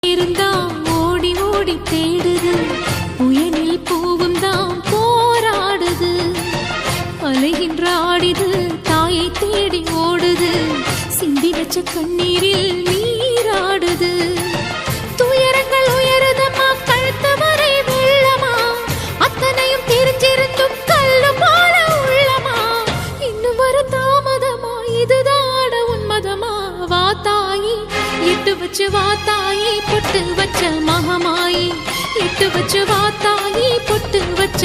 இருந்தாம் ஓடி ஓடி தேடுது, புயலில் பூவும் தான் போராடுது, அலைகின்ற ஆடிது தாயை தேடி ஓடுது, சிந்தி வச்ச கண்ணீரில் நீராடுது. துயரங்கள் உயருதம்மா கழுத்து வரை வெள்ளமா, அத்தனையும் தெரிஞ்சிருந்தும் கல்லு போல உள்ளமா, இன்னும் வர தாமதமா இதுதாட உன்மதமா. வா தாயி எட்டு வச்சு வா தாயி பொட்டு வச்ச மகமாயி, எட்டு வச்சு வா தாயி பொட்டு வச்ச